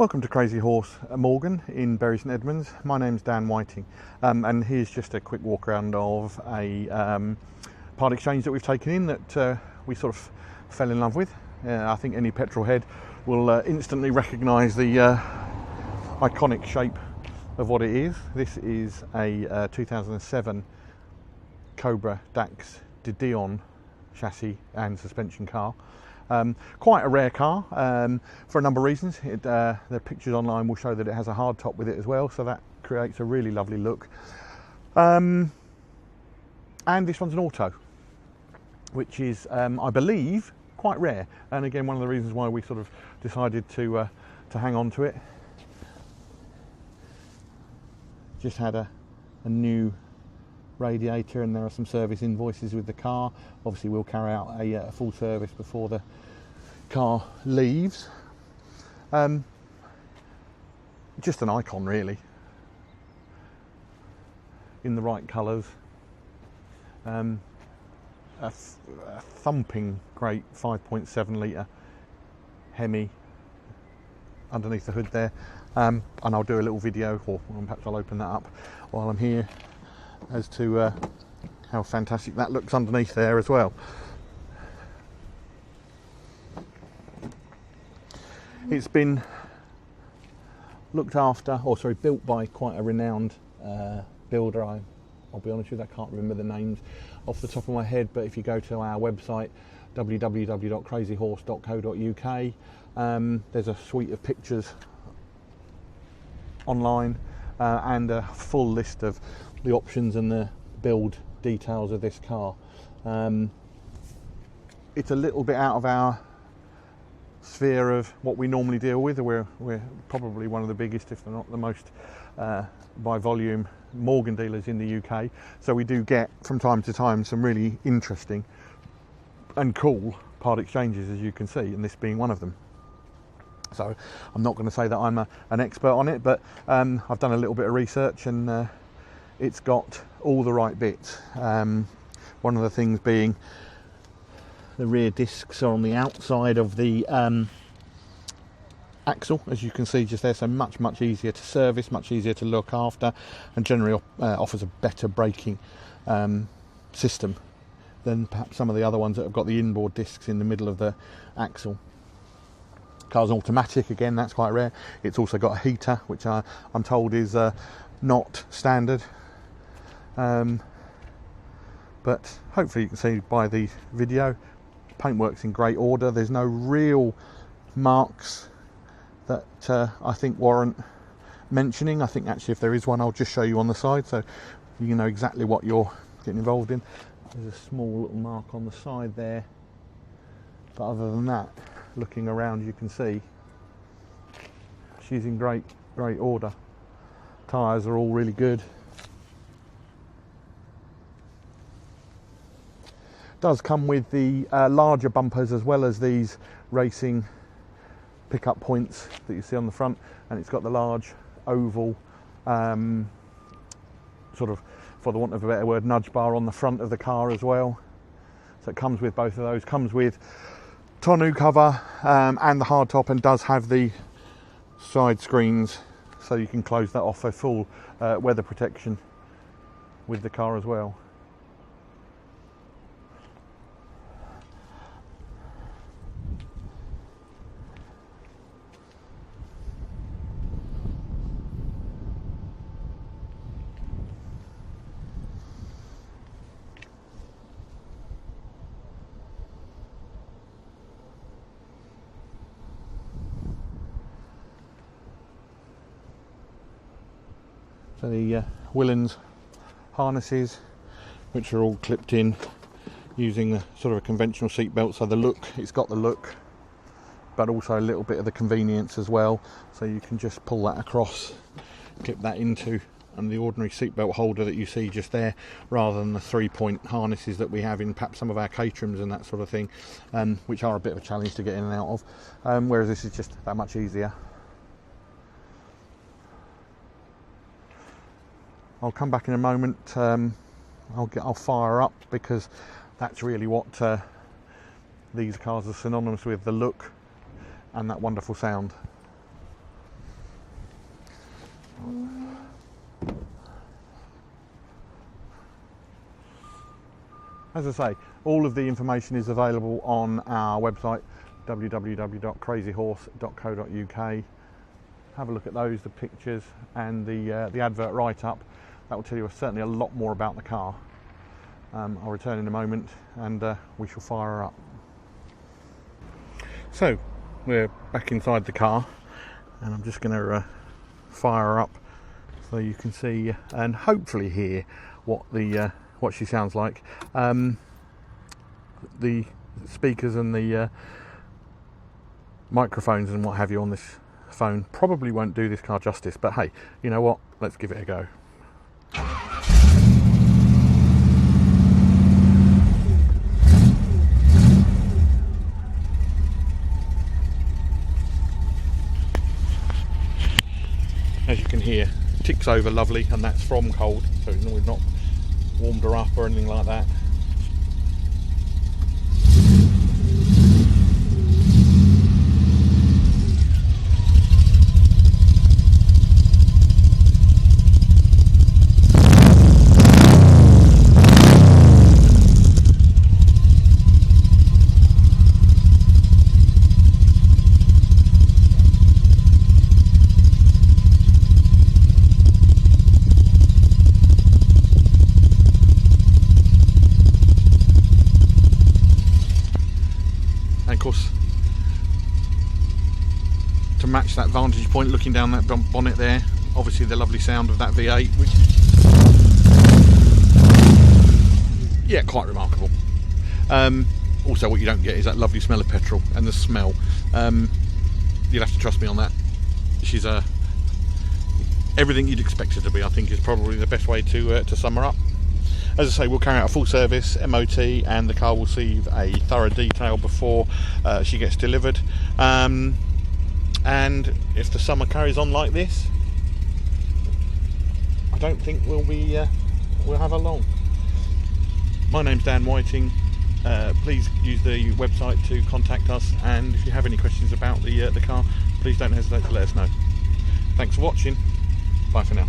Welcome to Crazy Horse Morgan in Bury St Edmunds. My name's Dan Whiting, and here's just a quick walk around of a part exchange that we've taken in that we sort of fell in love with. I think any petrol head will instantly recognise the iconic shape of what it is. This is a 2007 Cobra Dax-Tojeiro chassis and suspension car. Quite a rare car for a number of reasons. The pictures online will show that it has a hard top with it as well, so that creates a really lovely look. And this one's an auto, which is, I believe, quite rare. And again, one of the reasons why we sort of decided to hang on to it. Just had a new radiator, and there are some service invoices with the car. Obviously we'll carry out a full service before the car leaves. Just an icon really, in the right colours. A thumping great 5.7 litre Hemi underneath the hood there, and I'll do a little video, or perhaps I'll open that up while I'm here, as to how fantastic that looks underneath there as well. It's been looked after, or sorry, built by quite a renowned builder. I'll be honest with you, I can't remember the names off the top of my head, but if you go to our website www.crazyhorse.co.uk, there's a suite of pictures online and a full list of the options and the build details of this car. It's a little bit out of our sphere of what we normally deal with. We're probably one of the biggest, if not the most, by volume Morgan dealers in the UK. So we do get from time to time some really interesting and cool part exchanges, as you can see, and this being one of them. So I'm not going to say that I'm an expert on it, but I've done a little bit of research, and it's got all the right bits. One of the things being the rear discs are on the outside of the axle, as you can see just there, so much easier to service, much easier to look after, and generally offers a better braking system than perhaps some of the other ones that have got the inboard discs in the middle of the axle. Car's automatic, again, that's quite rare. It's also got a heater, which I'm told is not standard. But hopefully you can see by the video, paintwork's in great order. There's no real marks that I think warrant mentioning. I think actually if there is one, I'll just show you on the side so you know exactly what you're getting involved in. There's a small little mark on the side there, but other than that, looking around, you can see she's in great order. Tyres are all really good. Does come with the larger bumpers as well as these racing pickup points that you see on the front, and it's got the large oval sort of, for the want of a better word, nudge bar on the front of the car as well. So it comes with both of those. Comes with tonneau cover and the hard top, and does have the side screens so you can close that off for full weather protection with the car as well. So the Willens harnesses, which are all clipped in using a sort of a conventional seat belt. So the look, it's got the look, but also a little bit of the convenience as well. So you can just pull that across, clip that into, and the ordinary seatbelt holder that you see just there, rather than the 3-point harnesses that we have in perhaps some of our Caterhams and that sort of thing, which are a bit of a challenge to get in and out of, whereas this is just that much easier. I'll come back in a moment. I'll fire up, because that's really what these cars are synonymous with, the look and that wonderful sound. as I say, all of the information is available on our website, www.crazyhorse.co.uk. Have a look at those, the pictures and the advert write-up. That will tell you certainly a lot more about the car. I'll return in a moment and we shall fire her up. So we're back inside the car and I'm just going to fire her up so you can see and hopefully hear what she sounds like. The speakers and the microphones and what have you on this phone probably won't do this car justice, but hey, you know what, let's give it a go. As you can hear, ticks over lovely, and that's from cold, so we've not warmed her up or anything like that. Of course, to match that vantage point looking down that bonnet there, obviously the lovely sound of that V8, which is, yeah, quite remarkable. Also what you don't get is that lovely smell of petrol and the smell. You'll have to trust me on that. She's everything you'd expect her to be, I think, is probably the best way to sum her up. As I say, we'll carry out a full service MOT and the car will receive a thorough detail before she gets delivered. And if the summer carries on like this, I don't think we'll have her long. My name's Dan Whiting. Please use the website to contact us, and if you have any questions about the car, please don't hesitate to let us know. Thanks for watching. Bye for now.